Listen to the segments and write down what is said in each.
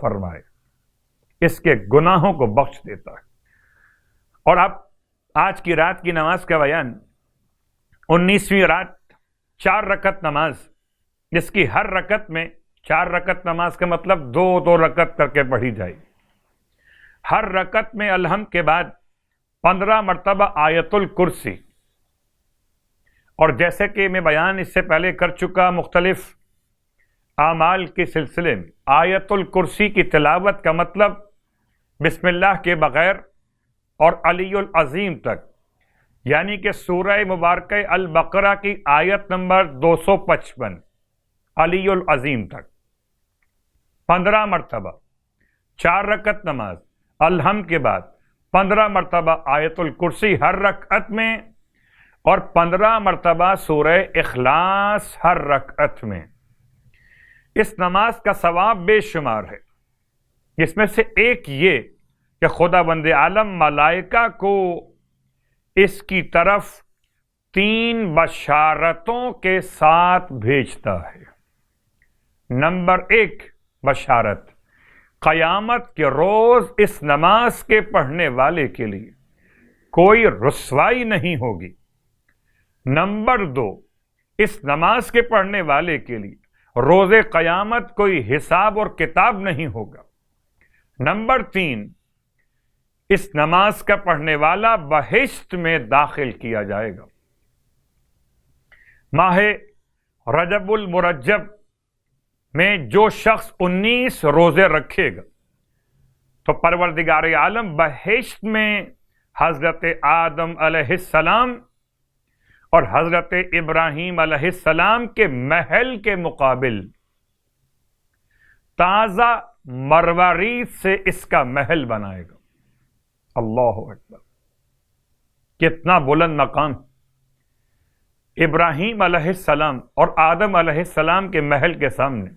فرمائے، اس کے گناہوں کو بخش دیتا ہے۔ اور اب آج کی رات کی نماز کا بیان، 19ویں رات 4 رکعت نماز، جس کی ہر رکعت میں 4 رکعت نماز کا مطلب 2 رکعت کر کے پڑھی جائے، ہر رکعت میں الحمد کے بعد 15 مرتبہ آیت الکرسی، اور جیسے کہ میں بیان اس سے پہلے کر چکا مختلف اعمال کے سلسلے میں، آیت الکرسی کی تلاوت کا مطلب بسم اللہ کے بغیر اور علی العظیم تک، یعنی کہ سورہ مبارکہ البقرہ کی آیت نمبر 255 علی العظیم تک 15 مرتبہ، 4 رکعت نماز، الحمد کے بعد 15 مرتبہ آیت الکرسی ہر رکعت میں، اور 15 مرتبہ سورہ اخلاص ہر رکعت میں۔ اس نماز کا ثواب بے شمار ہے، جس میں سے ایک یہ کہ خدا بند عالم ملائکہ کو اس کی طرف 3 بشارتوں کے ساتھ بھیجتا ہے۔ نمبر 1 بشارت، قیامت کے روز اس نماز کے پڑھنے والے کے لیے کوئی رسوائی نہیں ہوگی۔ نمبر 2، اس نماز کے پڑھنے والے کے لیے روز قیامت کوئی حساب اور کتاب نہیں ہوگا۔ نمبر 3، اس نماز کا پڑھنے والا بہشت میں داخل کیا جائے گا۔ ماہ رجب المرجب میں جو شخص 19 روزے رکھے گا تو پروردگار عالم بہشت میں حضرت آدم علیہ السلام اور حضرت ابراہیم علیہ السلام کے محل کے مقابل تازہ مروارید سے اس کا محل بنائے گا۔ اللہ اکبر، کتنا بلند مقام! ابراہیم علیہ السلام اور آدم علیہ السلام کے محل کے سامنے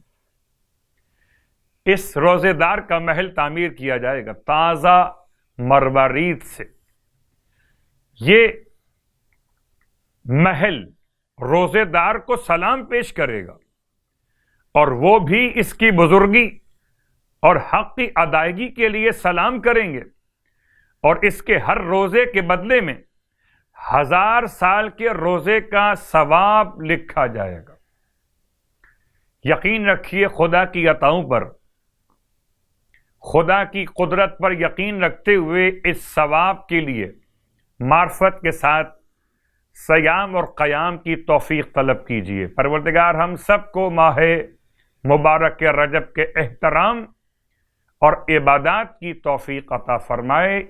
اس روزے دار کا محل تعمیر کیا جائے گا تازہ مروارید سے۔ یہ محل روزے دار کو سلام پیش کرے گا، اور وہ بھی اس کی بزرگی اور حق کی ادائیگی کے لیے سلام کریں گے، اور اس کے ہر روزے کے بدلے میں 1000 سال کے روزے کا ثواب لکھا جائے گا۔ یقین رکھیے خدا کی عطاؤں پر، خدا کی قدرت پر یقین رکھتے ہوئے اس ثواب کے لیے معرفت کے ساتھ صیام اور قیام کی توفیق طلب کیجیے۔ پروردگار ہم سب کو ماہ مبارک رجب کے احترام اور عبادات کی توفیق عطا فرمائے۔